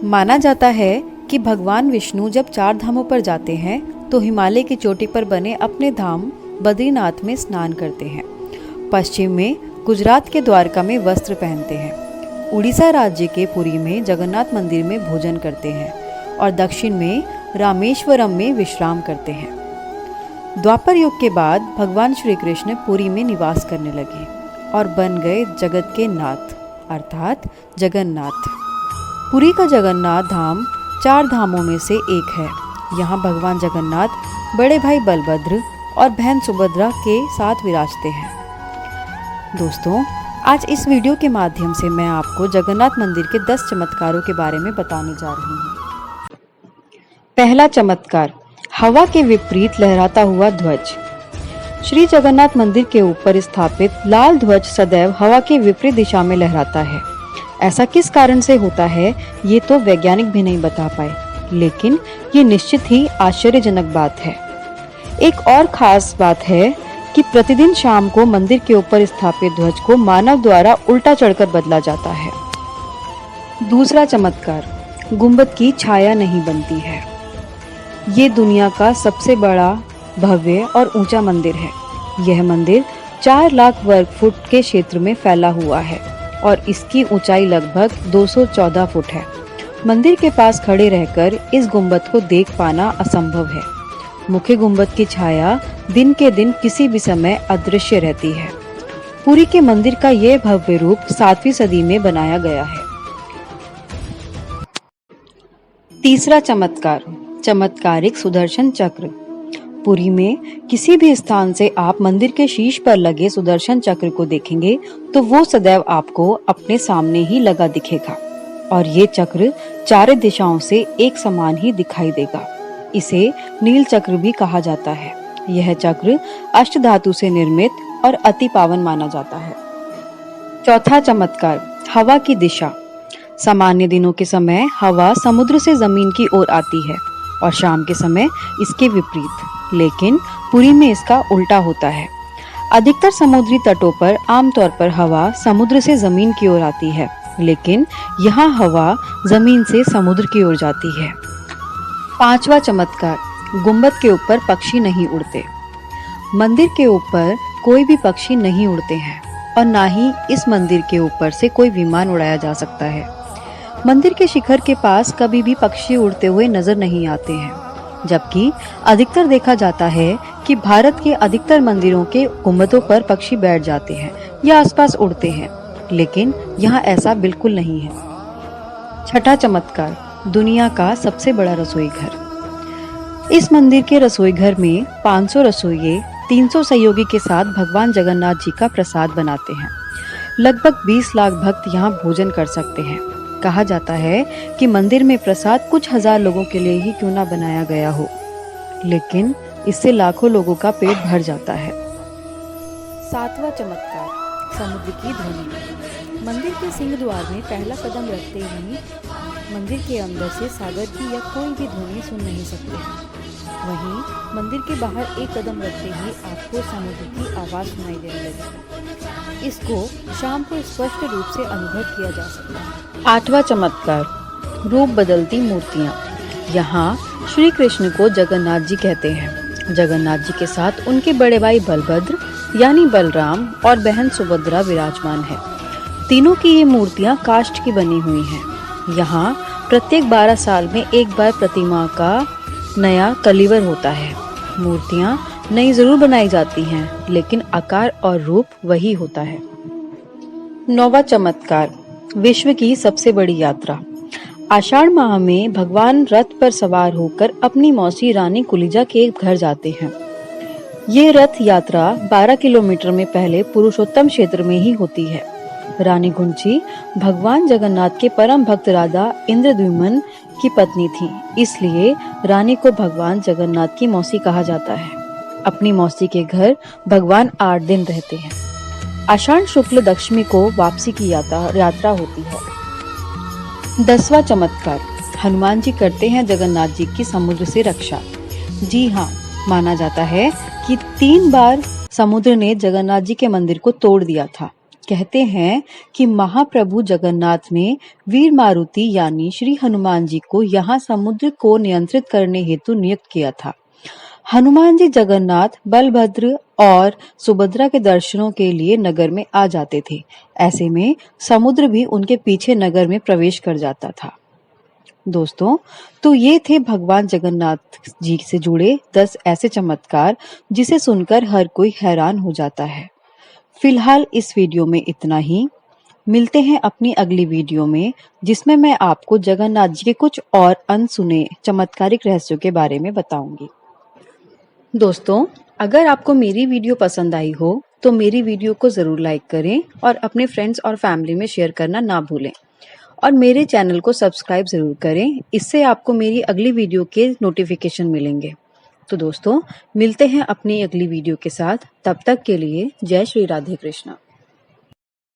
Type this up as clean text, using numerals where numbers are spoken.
माना जाता है कि भगवान विष्णु जब 4 धामों पर जाते हैं तो हिमालय की चोटी पर बने अपने धाम बद्रीनाथ में स्नान करते हैं। पश्चिम में गुजरात के द्वारका में वस्त्र पहनते हैं, उड़ीसा राज्य के पुरी में जगन्नाथ मंदिर में भोजन करते हैं और दक्षिण में रामेश्वरम में विश्राम करते हैं। द्वापर युग के बाद भगवान श्री कृष्ण पुरी में निवास करने लगे और बन गए जगत के नाथ अर्थात जगन्नाथ। पुरी का जगन्नाथ धाम 4 धामों में से एक है। यहाँ भगवान जगन्नाथ बड़े भाई बलभद्र और बहन सुभद्रा के साथ विराजते हैं। दोस्तों, आज इस वीडियो के माध्यम से मैं आपको जगन्नाथ मंदिर के 10 चमत्कारों के बारे में बताने जा रही हूँ। पहला चमत्कार, हवा के विपरीत लहराता हुआ ध्वज। श्री जगन्नाथ मंदिर के ऊपर स्थापित लाल ध्वज सदैव हवा के विपरीत दिशा में लहराता है। ऐसा किस कारण से होता है ये तो वैज्ञानिक भी नहीं बता पाए, लेकिन ये निश्चित ही आश्चर्यजनक बात है। एक और खास बात है कि प्रतिदिन शाम को मंदिर के ऊपर स्थापित ध्वज को मानव द्वारा उल्टा चढ़कर बदला जाता है। दूसरा चमत्कार, गुंबद की छाया नहीं बनती है। ये दुनिया का सबसे बड़ा, भव्य और ऊंचा मंदिर है। यह मंदिर 4 लाख वर्ग फुट के क्षेत्र में फैला हुआ है और इसकी ऊंचाई लगभग 214 फुट है। मंदिर के पास खड़े रहकर इस गुंबद को देख पाना असंभव है। मुख्य गुंबद की छाया दिन के दिन किसी भी समय अदृश्य रहती है। पुरी के मंदिर का यह भव्य रूप 7वीं सदी में बनाया गया है। तीसरा चमत्कार, चमत्कारिक सुदर्शन चक्र। पुरी में किसी भी स्थान से आप मंदिर के शीर्ष पर लगे सुदर्शन चक्र को देखेंगे तो वो सदैव आपको अपने सामने ही लगा दिखेगा और ये चक्र 4 दिशाओं से एक समान ही दिखाई देगा। इसे नील चक्र भी कहा जाता है। यह चक्र अष्टधातु से निर्मित और अति पावन माना जाता है। चौथा चमत्कार, हवा की दिशा। सामान्य दिनों के समय हवा समुद्र से जमीन की ओर आती है और शाम के समय इसके विपरीत, लेकिन पुरी में इसका उल्टा होता है। अधिकतर समुद्री तटों पर आमतौर पर हवा समुद्र से जमीन की ओर आती है, लेकिन यहाँ हवा जमीन से समुद्र की ओर जाती है। पांचवा चमत्कार, गुंबद के ऊपर पक्षी नहीं उड़ते। मंदिर के ऊपर कोई भी पक्षी नहीं उड़ते हैं और ना ही इस मंदिर के ऊपर से कोई विमान उड़ाया जा सकता है। मंदिर के शिखर के पास कभी भी पक्षी उड़ते हुए नजर नहीं आते हैं, जबकि अधिकतर देखा जाता है कि भारत के अधिकतर मंदिरों के गुंबदों पर पक्षी बैठ जाते हैं या आसपास उड़ते हैं, लेकिन यहाँ ऐसा बिल्कुल नहीं है। छठा चमत्कार, दुनिया का सबसे बड़ा रसोई घर। इस मंदिर के रसोई घर में 500 रसोइये 300 सहयोगी के साथ भगवान जगन्नाथ जी का प्रसाद बनाते हैं। लगभग 20 लाख भक्त यहाँ भोजन कर सकते हैं। कहा जाता है कि मंदिर में प्रसाद कुछ हजार लोगों के लिए ही क्यों ना बनाया गया हो, लेकिन इससे लाखों लोगों का पेट भर जाता है। 7वां चमत्कार, समुद्र की ध्वनि। मंदिर के सिंह द्वार में पहला कदम रखते ही मंदिर के अंदर से सागर की या कोई भी ध्वनि सुन नहीं सकते हैं। वहीं मंदिर के बाहर एक कदम रखते ही आपको समुद्र की आवाज सुनाई देने लगेगी। इसको शाम को स्पष्ट रूप से अनुभव किया जा सकता है। 8वां चमत्कार, रूप बदलती मूर्तियाँ। यहाँ श्री कृष्ण को जगन्नाथ जी कहते हैं। जगन्नाथ जी के साथ उनके बड़े भाई बलभद्र यानी बलराम और बहन सुभद्रा विराजमान है। तीनों की ये मूर्तियाँ काष्ठ की बनी हुई हैं। यहाँ प्रत्येक 12 साल में एक बार प्रतिमा का नया कलीवर होता है। मूर्तियाँ नई जरूर बनाई जाती हैं, लेकिन आकार और रूप वही होता है। 9वां चमत्कार, विश्व की सबसे बड़ी यात्रा। आषाढ़ माह में भगवान रथ पर सवार होकर अपनी मौसी रानी कुलिजा के घर जाते हैं। ये रथ यात्रा 12 किलोमीटर में पहले पुरुषोत्तम क्षेत्र में ही होती है। रानी गुंची भगवान जगन्नाथ के परम भक्त राजा इंद्रद्युम्न की पत्नी थी, इसलिए रानी को भगवान जगन्नाथ की मौसी कहा जाता है। अपनी मौसी के घर भगवान 8 दिन रहते हैं। आषाढ़ शुक्ल दशमी को वापसी की यात्रा होती है। 10वां चमत्कार, हनुमान जी करते हैं जगन्नाथ जी की समुद्र से रक्षा। जी हाँ, माना जाता है कि 3 बार समुद्र ने जगन्नाथ जी के मंदिर को तोड़ दिया था। कहते हैं कि महाप्रभु जगन्नाथ ने वीर मारुति यानी श्री हनुमान जी को यहाँ समुद्र को नियंत्रित करने हेतु नियुक्त किया था। हनुमान जी जगन्नाथ, बलभद्र और सुभद्रा के दर्शनों के लिए नगर में आ जाते थे। ऐसे में समुद्र भी उनके पीछे नगर में प्रवेश कर जाता था। दोस्तों, तो ये थे भगवान जगन्नाथ जी से जुड़े 10 ऐसे चमत्कार जिसे सुनकर हर कोई हैरान हो जाता है। फिलहाल इस वीडियो में इतना ही। मिलते हैं अपनी अगली वीडियो में, जिसमें मैं आपको जगन्नाथ जी के कुछ और अनसुने चमत्कारिक रहस्यों के बारे में बताऊंगी। दोस्तों, अगर आपको मेरी वीडियो पसंद आई हो तो मेरी वीडियो को जरूर लाइक करें और अपने फ्रेंड्स और फैमिली में शेयर करना ना भूलें और मेरे चैनल को सब्सक्राइब जरूर करें। इससे आपको मेरी अगली वीडियो के नोटिफिकेशन मिलेंगे। तो दोस्तों, मिलते हैं अपनी अगली वीडियो के साथ। तब तक के लिए जय श्री राधे कृष्णा।